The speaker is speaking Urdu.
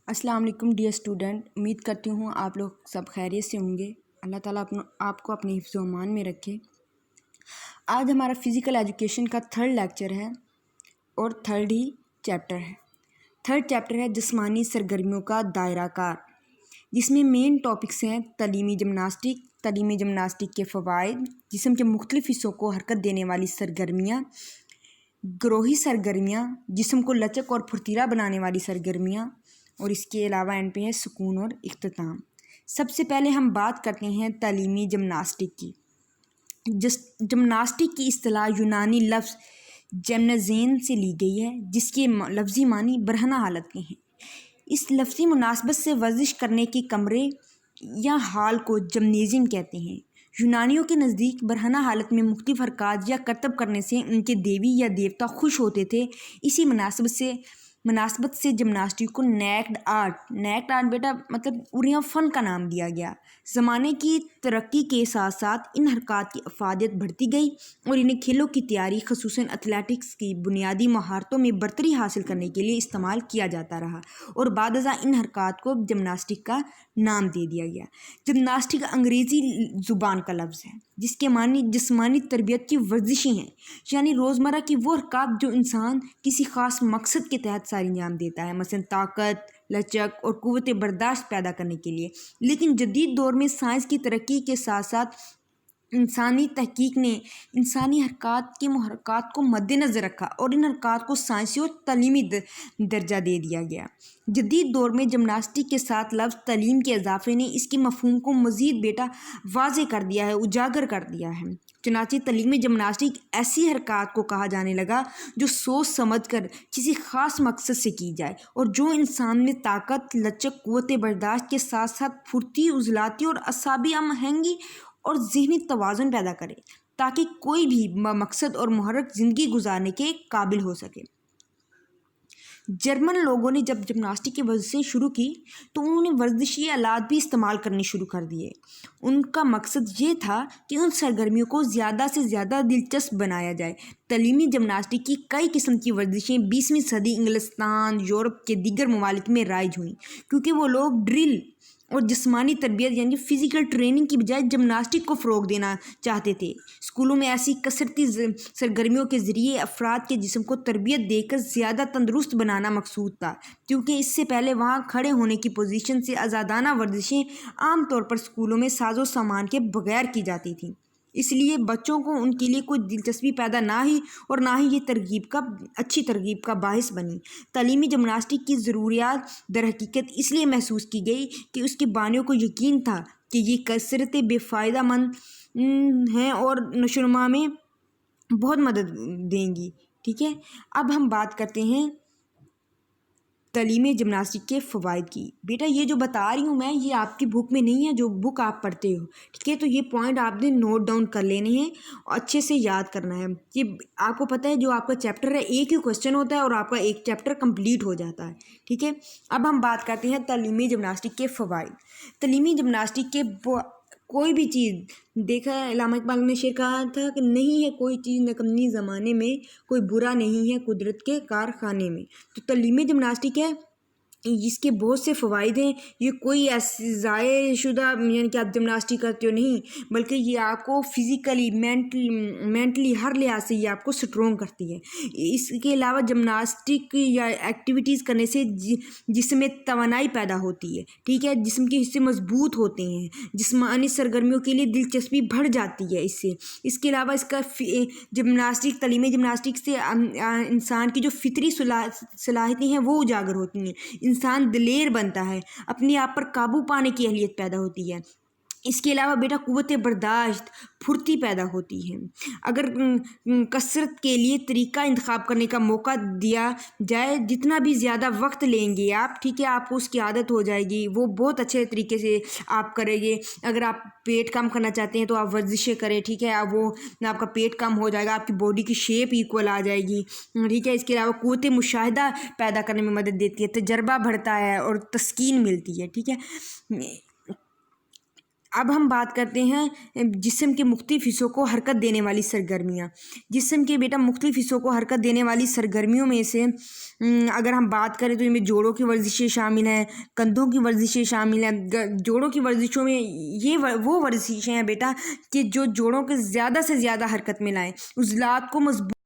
السلام علیکم ڈیئر اسٹوڈنٹ، امید کرتی ہوں آپ لوگ سب خیریت سے ہوں گے۔ اللہ تعالیٰ آپ کو اپنے حفظ و امان میں رکھے۔ آج ہمارا فزیکل ایجوکیشن کا تھرڈ لیکچر ہے اور تھرڈ ہی چیپٹر ہے۔ تھرڈ چیپٹر ہے جسمانی سرگرمیوں کا دائرہ کار، جس میں مین ٹاپکس ہیں تعلیمی جمناسٹک کے فوائد، جسم کے مختلف حصوں کو حرکت دینے والی سرگرمیاں، گروہی سرگرمیاں، جسم کو لچک اور پھرتیلا بنانے والی سرگرمیاں، اور اس کے علاوہ اینڈ پہ ہے سکون اور اختتام۔ سب سے پہلے ہم بات کرتے ہیں تعلیمی جمناسٹک کی۔ جمناسٹک کی اصطلاح یونانی لفظ جمنازین سے لی گئی ہے، جس کے لفظی معنی برہنہ حالت کے ہیں۔ اس لفظی مناسبت سے ورزش کرنے کے کمرے یا ہال کو جمنیزیم کہتے ہیں۔ یونانیوں کے نزدیک برہنہ حالت میں مختلف حرکات یا کرتب کرنے سے ان کے دیوی یا دیوتا خوش ہوتے تھے۔ اسی مناسبت سے جمناسٹک کو نیکڈ آرٹ بیٹا مطلب اریاں فن کا نام دیا گیا۔ زمانے کی ترقی کے ساتھ ساتھ ان حرکات کی افادیت بڑھتی گئی اور انہیں کھیلوں کی تیاری، خصوصاً ایتھلیٹکس کی بنیادی مہارتوں میں برتری حاصل کرنے کے لیے استعمال کیا جاتا رہا، اور بعد ازاں ان حرکات کو جمناسٹک کا نام دے دیا گیا۔ جمناسٹک انگریزی زبان کا لفظ ہے، جس کے معنی جسمانی تربیت کی ورزشیں ہیں، یعنی روزمرہ کی وہ حرکات جو انسان کسی خاص مقصد کے تحت ساری انجام دیتا ہے، مثلا طاقت، لچک اور قوت برداشت پیدا کرنے کے لیے۔ لیکن جدید دور میں سائنس کی ترقی کے ساتھ ساتھ انسانی تحقیق نے انسانی حرکات کے محرکات کو مد نظر رکھا اور ان حرکات کو سائنسی اور تعلیمی درجہ دے دیا گیا۔ جدید دور میں جمناسٹک کے ساتھ لفظ تعلیم کے اضافے نے اس کے مفہوم کو مزید بیٹا واضح کر دیا ہے، اجاگر کر دیا ہے۔ چنانچہ تعلیمی جمناسٹک ایسی حرکات کو کہا جانے لگا جو سوچ سمجھ کر کسی خاص مقصد سے کی جائے، اور جو انسان میں طاقت، لچک، قوت برداشت کے ساتھ ساتھ پھرتی، عضلاتی اور اعصابی ہم آہنگی اور ذہنی توازن پیدا کرے، تاکہ کوئی بھی مقصد اور محرک زندگی گزارنے کے قابل ہو سکے۔ جرمن لوگوں نے جب جمناسٹک کی ورزشیں شروع کی تو انہوں نے ورزشی آلات بھی استعمال کرنے شروع کر دیے۔ ان کا مقصد یہ تھا کہ ان سرگرمیوں کو زیادہ سے زیادہ دلچسپ بنایا جائے۔ تعلیمی جمناسٹک کی کئی قسم کی ورزشیں 20ویں صدی انگلستان، یورپ کے دیگر ممالک میں رائج ہوئیں، کیونکہ وہ لوگ ڈرل اور جسمانی تربیت یعنی فزیکل ٹریننگ کی بجائے جمناسٹک کو فروغ دینا چاہتے تھے۔ اسکولوں میں ایسی کثرتی سرگرمیوں کے ذریعے افراد کے جسم کو تربیت دے کر زیادہ تندرست بنانا مقصود تھا، کیونکہ اس سے پہلے وہاں کھڑے ہونے کی پوزیشن سے آزادانہ ورزشیں عام طور پر اسکولوں میں ساز و سامان کے بغیر کی جاتی تھیں۔ اس لیے بچوں کو ان کے لیے کوئی دلچسپی پیدا نہ ہی یہ اچھی ترغیب کا باعث بنی۔ تعلیمی جمناسٹک کی ضروریات در حقیقت اس لیے محسوس کی گئی کہ اس کے بانیوں کو یقین تھا کہ یہ کثرتیں بے فائدہ مند ہیں اور نشو و نما میں بہت مدد دیں گی۔ ٹھیک ہے، اب ہم بات کرتے ہیں تعلیمی جمناسٹک کے فوائد کی۔ بیٹا یہ جو بتا رہی ہوں میں، یہ آپ کی بک میں نہیں ہے، جو بک آپ پڑھتے ہو، ٹھیک ہے؟ تو یہ پوائنٹ آپ نے نوٹ ڈاؤن کر لینے ہیں اور اچھے سے یاد کرنا ہے۔ یہ آپ کو پتہ ہے جو آپ کا چیپٹر ہے ایک ہی کوسچن ہوتا ہے اور آپ کا ایک چیپٹر کمپلیٹ ہو جاتا ہے، ٹھیک ہے؟ اب ہم بات کرتے ہیں تعلیمی جمناسٹک کے فوائد۔ تعلیمی جمناسٹک کے کوئی بھی چیز دیکھا ہے، علامہ اقبال نے شعر کہا تھا کہ نہیں ہے کوئی چیز نکمّی زمانے میں، کوئی برا نہیں ہے قدرت کے کارخانے میں۔ تو تعلیمی جمناسٹک ہے، اس کے بہت سے فوائد ہیں۔ یہ کوئی ایسی ضائع شدہ یعنی کہ آپ جمناسٹک کرتے ہو نہیں، بلکہ یہ آپ کو فزیکلی، مینٹلی ہر لحاظ سے یہ آپ کو سٹرونگ کرتی ہے۔ اس کے علاوہ جمناسٹک یا ایکٹیویٹیز کرنے سے جسم میں توانائی پیدا ہوتی ہے، ٹھیک ہے؟ جسم کے حصے مضبوط ہوتے ہیں، جسمانی سرگرمیوں کے لیے دلچسپی بڑھ جاتی ہے اس سے۔ اس کے علاوہ اس کا تعلیمی جمناسٹک سے انسان کی جو فطری صلاحیتیں ہیں وہ اجاگر ہوتی ہیں۔ انسان دلیر بنتا ہے، اپنے آپ پر قابو پانے کی اہلیت پیدا ہوتی ہے۔ اس کے علاوہ بیٹا قوت برداشت، پھرتی پیدا ہوتی ہے۔ اگر کثرت کے لیے طریقہ انتخاب کرنے کا موقع دیا جائے، جتنا بھی زیادہ وقت لیں گے آپ، ٹھیک ہے، آپ کو اس کی عادت ہو جائے گی، وہ بہت اچھے طریقے سے آپ کریں گے۔ اگر آپ پیٹ کم کرنا چاہتے ہیں تو آپ ورزشیں کریں، ٹھیک ہے، آپ کا پیٹ کم ہو جائے گا، آپ کی باڈی کی شیپ ایکول آ جائے گی، ٹھیک ہے۔ اس کے علاوہ قوت مشاہدہ پیدا کرنے میں مدد دیتی ہے، تجربہ بڑھتا ہے اور تسکین ملتی ہے، ٹھیک ہے۔ اب ہم بات کرتے ہیں جسم کے مختلف حصوں کو حرکت دینے والی سرگرمیاں۔ جسم کے بیٹا مختلف حصوں کو حرکت دینے والی سرگرمیوں میں سے اگر ہم بات کریں تو ان میں جوڑوں کی ورزشیں شامل ہیں، کندھوں کی ورزشیں شامل ہیں۔ جوڑوں کی ورزشوں میں یہ وہ ورزشیں ہیں بیٹا کہ جو جوڑوں کے زیادہ سے زیادہ حرکت میں لائیں، عضلات کو مضبوط